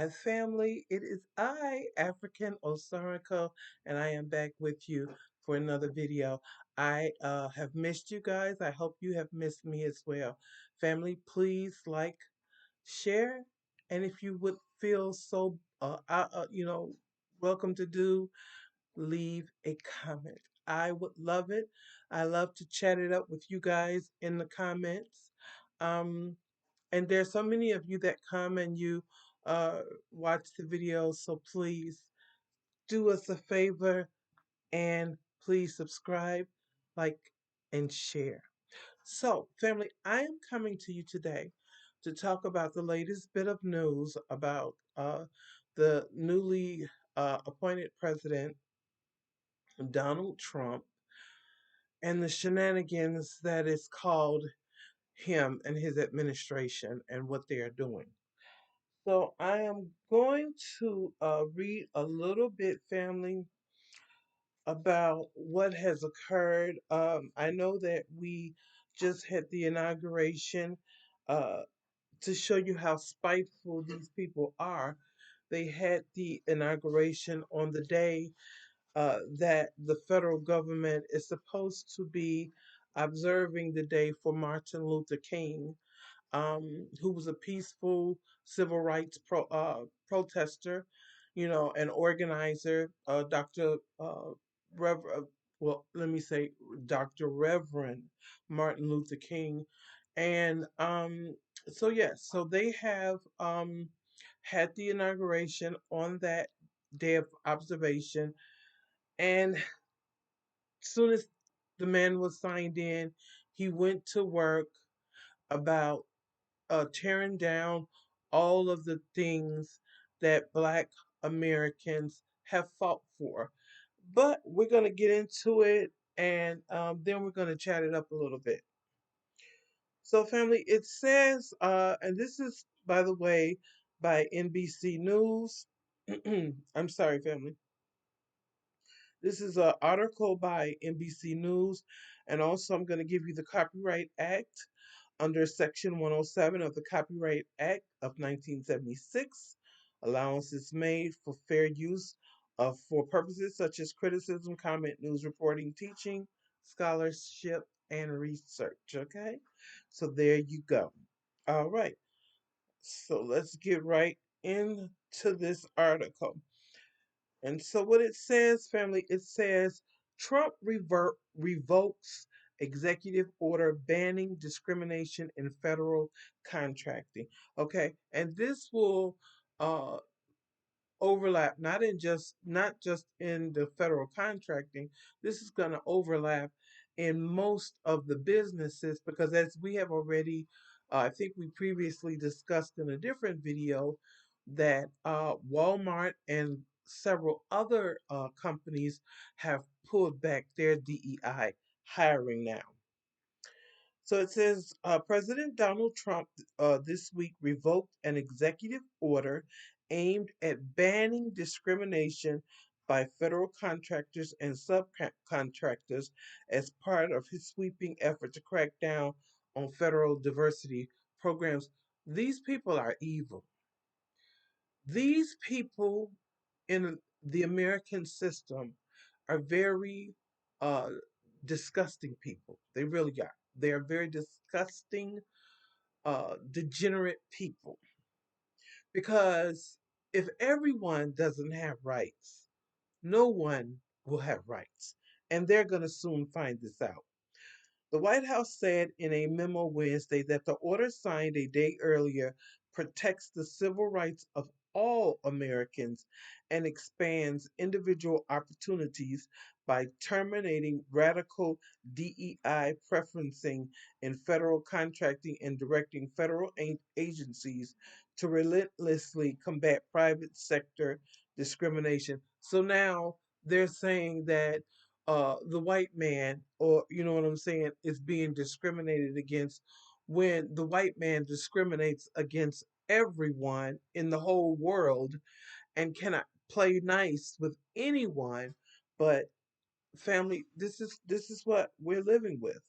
Hi, family. It is I, African Osariko, and I am back with you for another video. I have missed you guys. I hope you have missed me as well. Family, please like, share, and if you would feel so, welcome to do, leave a comment. I would love it. I love to chat it up with you guys in the comments. Um, and there's so many of you that come and you uh, watch the videos, so please do us a favor and please subscribe, like, and share. So, family, I am coming to you today to talk about the latest bit of news about the newly appointed president, Donald Trump, and the shenanigans that is called him and his administration and what they are doing. So I am going to read a little bit, family, about what has occurred. I know that we just had the inauguration uh, to show you how spiteful these people are. They had the inauguration on the day that the federal government is supposed to be observing the day for Martin Luther King, who was a peaceful civil rights protester, an organizer, Dr. Let me say Dr. Reverend Martin Luther King. And so, yes, so they have had the inauguration on that day of observation. And as soon as the man was signed in, he went to work about tearing down all of the things that Black Americans have fought for. But we're going to get into it and then we're going to chat it up a little bit. So, family, it says, and this is, by the way, by NBC News. I'm sorry, family. This is an article by NBC News, and also I'm going to give you the Copyright Act under Section 107 of the Copyright Act of 1976. Allowance is made for fair use for purposes such as criticism, comment, news reporting, teaching, scholarship, and research. Okay, so there you go. All right, so let's get right into this article. And so what it says, family, it says Trump revokes executive order banning discrimination in federal contracting. Okay, and this will uh, overlap not just in the federal contracting. This is going to overlap in most of the businesses because as we have already I think we previously discussed in a different video that Walmart and several other companies have pulled back their DEI hiring now. So it says President Donald Trump this week revoked an executive order aimed at banning discrimination by federal contractors and subcontractors as part of his sweeping effort to crack down on federal diversity programs. These people are evil. These people in the American system are very uh, disgusting people. They really are. They are very disgusting degenerate people. Because if everyone doesn't have rights, no one will have rights. And they're going to soon find this out. The White House said in a memo Wednesday that the order signed a day earlier protects the civil rights of all Americans and expands individual opportunities by terminating radical DEI preferencing in federal contracting and directing federal agencies to relentlessly combat private sector discrimination. So now they're saying that the white man, or you know what I'm saying, is being discriminated against when the white man discriminates against everyone in the whole world and cannot play nice with anyone. But family, this is what we're living with.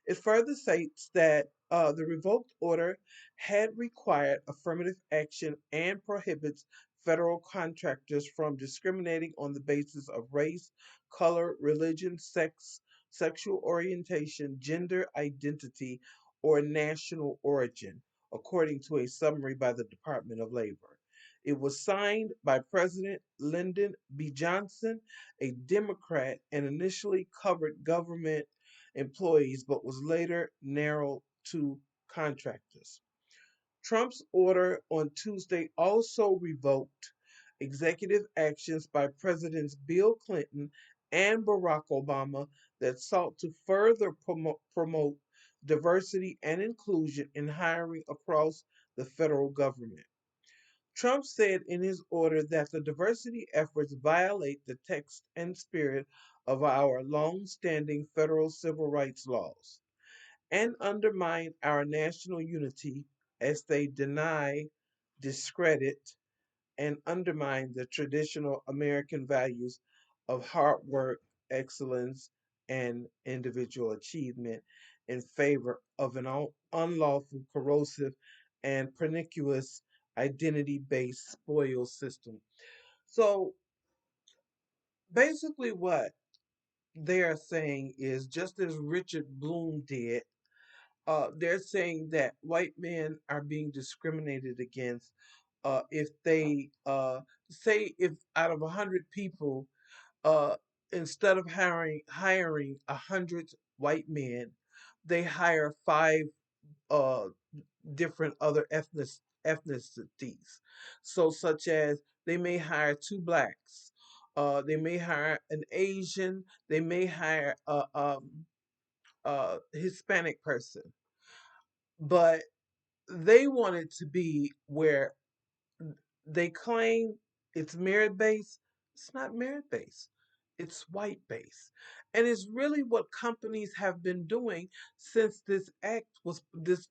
It further states that the revoked order had required affirmative action and prohibits federal contractors from discriminating on the basis of race, color, religion, sex, sexual orientation, gender identity, or national origin, according to a summary by the Department of Labor. It was signed by President Lyndon B. Johnson, a Democrat, and initially covered government employees, but was later narrowed to contractors. Trump's order on Tuesday also revoked executive actions by Presidents Bill Clinton and Barack Obama that sought to further promote diversity and inclusion in hiring across the federal government. Trump said in his order that the diversity efforts violate the text and spirit of our long-standing federal civil rights laws and undermine our national unity as they deny, discredit, and undermine the traditional American values of hard work, excellence, and individual achievement in favor of an unlawful, corrosive, and pernicious identity based spoil system. So basically, what they are saying is just as Richard Bloom did, they're saying that white men are being discriminated against if they say if out of 100 people, uh, instead of hiring 100 white men, they hire five uh, different other ethnicities. So, such as they may hire two blacks, they may hire an Asian, they may hire a Hispanic person, but they want it to be where they claim it's merit based. It's not merit based. It's white based. And it's really what companies have been doing since this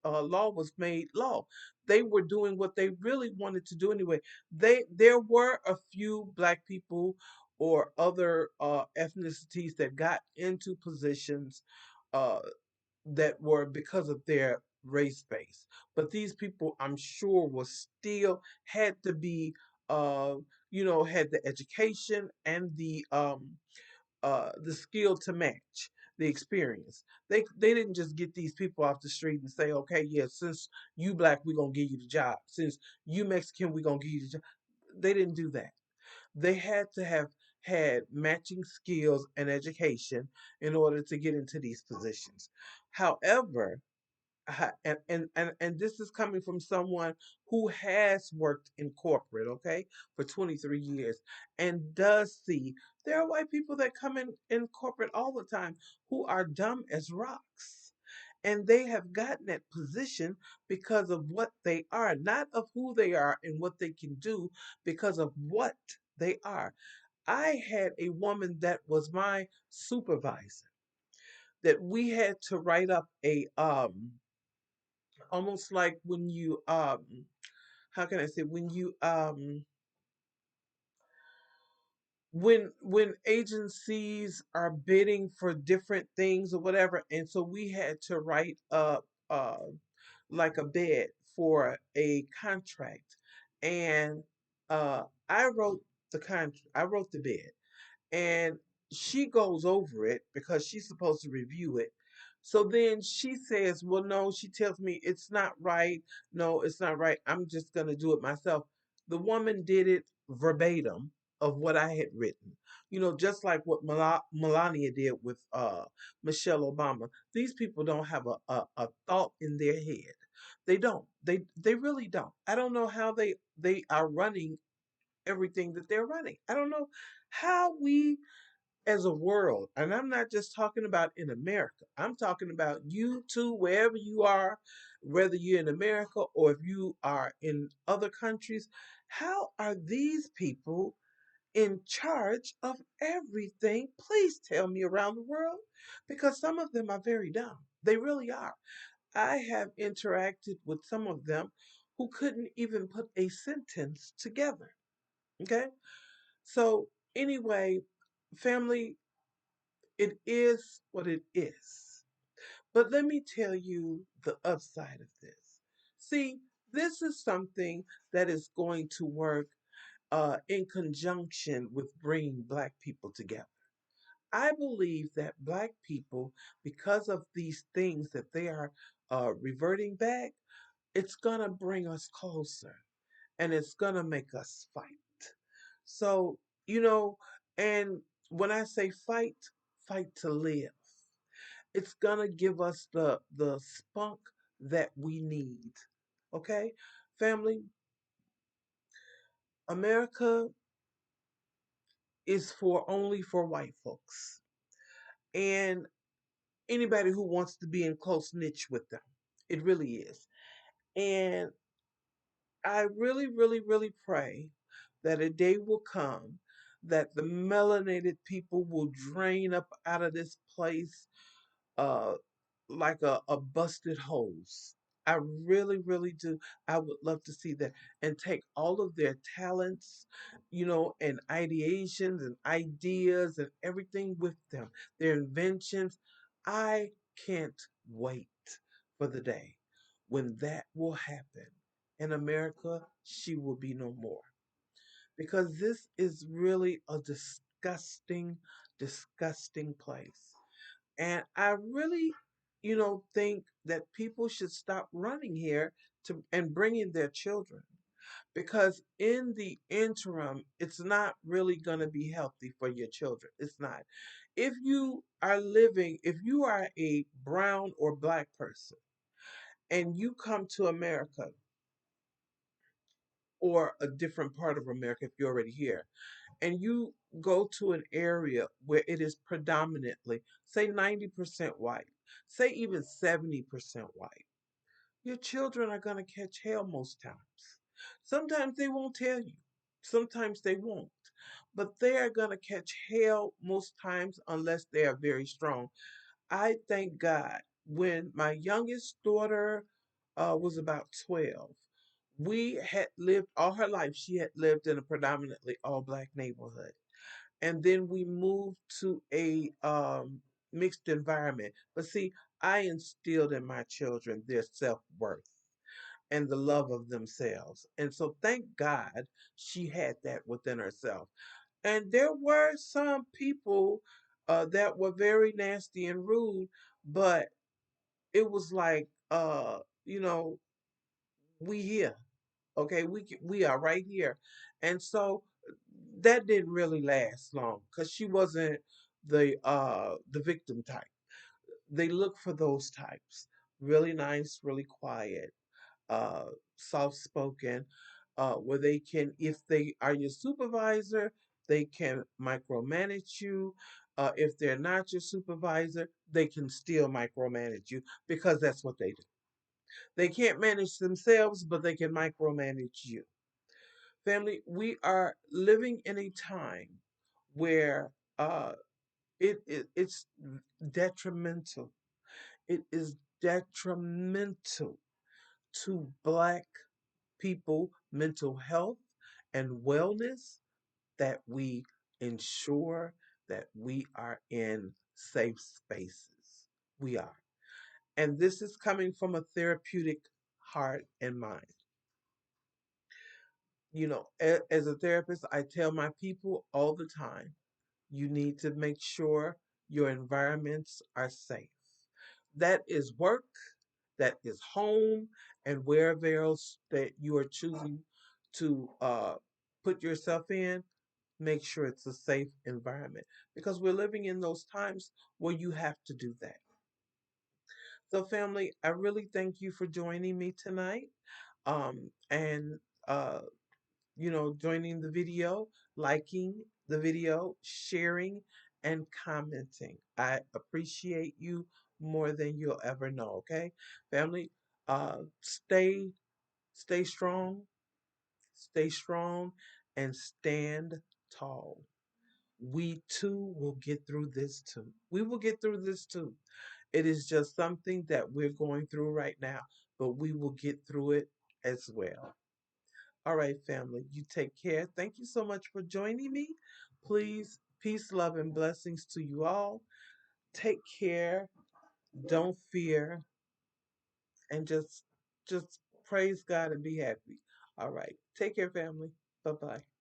law was made law. They were doing what they really wanted to do anyway. There were a few black people or other ethnicities that got into positions uh, that were because of their race base. But these people, I'm sure, was still had to be, uh, had the education and the skill to match the experience. They didn't just get these people off the street and say, okay, yeah, since you black, we're gonna give you the job. Since you Mexican, we're gonna give you the job. They didn't do that. They had to have had matching skills and education in order to get into these positions. However, and this is coming from someone who has worked in corporate, okay, for 23 years and does see there are white people that come in corporate all the time who are dumb as rocks. And they have gotten that position because of what they are, not of who they are and what they can do, because of what they are. I had a woman that was my supervisor that we had to write up a almost like when you how can I say, when agencies are bidding for different things or whatever, and so we had to write up like a bid for a contract, and I wrote I wrote the bid, and she goes over it because she's supposed to review it. So then she says, well, no, she tells me it's not right. No, it's not right. I'm just going to do it myself. The woman did it verbatim of what I had written. Just like what Melania did with Michelle Obama. These people don't have a thought in their head. They don't. They really don't. I don't know how they are running everything that they're running. I don't know how we as a world, and I'm not just talking about in America, I'm talking about you too, wherever you are, whether you're in America or if you are in other countries. How are these people in charge of everything? Please tell me around the world, because some of them are very dumb. They really are. I have interacted with some of them who couldn't even put a sentence together. Okay? So, anyway, family, it is what it is. But let me tell you the upside of this. See, this is something that is going to work in conjunction with bringing Black people together. I believe that Black people, because of these things that they are reverting back, it's going to bring us closer and it's going to make us fight. So, you know, and when I say fight, fight to live. It's gonna give us the spunk that we need. Okay, family, America is for only for white folks and anybody who wants to be in close niche with them. It really is. And I really, really, really pray that a day will come that the melanated people will drain up out of this place uh, like a busted hose. I really, really do. I would love to see that and take all of their talents, and ideations and ideas and everything with them, their inventions. I can't wait for the day when that will happen. In America, she will be no more. Because this is really a disgusting, disgusting place. And I really, think that people should stop running here to and bringing their children, because in the interim, it's not really going to be healthy for your children. It's not. If you are a brown or Black person and you come to America or a different part of America, if you're already here, and you go to an area where it is predominantly, say 90% white, say even 70% white, your children are going to catch hell most times. Sometimes they won't tell you, sometimes they won't, but they are going to catch hell most times unless they are very strong. I thank God when my youngest daughter was about 12. We had lived all her life, she had lived in a predominantly all Black neighborhood. And then we moved to a mixed environment. But see, I instilled in my children their self worth and the love of themselves. And so thank God she had that within herself. And there were some people that were very nasty and rude, but it was like, you know, we here. Okay, we are right here. And so that didn't really last long because she wasn't the victim type. They look for those types. Really nice, really quiet, uh soft spoken, where they can, if they are your supervisor, they can micromanage you. If they're not your supervisor, they can still micromanage you because that's what they do. They can't manage themselves, but they can micromanage you. Family, we are living in a time where it's detrimental. It is detrimental to Black people mental health and wellness that we ensure that we are in safe spaces. We are. And this is coming from a therapeutic heart and mind. As a therapist, I tell my people all the time, you need to make sure your environments are safe. That is work, that is home, and wherever else that you are choosing to put yourself in, make sure it's a safe environment because we're living in those times where you have to do that. So, family, I really thank you for joining me tonight. And joining the video, liking the video, sharing, and commenting. I appreciate you more than you'll ever know, okay? Family, stay strong, stay strong, and stand tall. We too will get through this too. We will get through this too. It is just something that we're going through right now, but we will get through it as well. All right, family, you take care. Thank you so much for joining me. Please, peace, love, and blessings to you all. Take care. Don't fear, and just praise God and be happy. All right. Take care, family. Bye bye.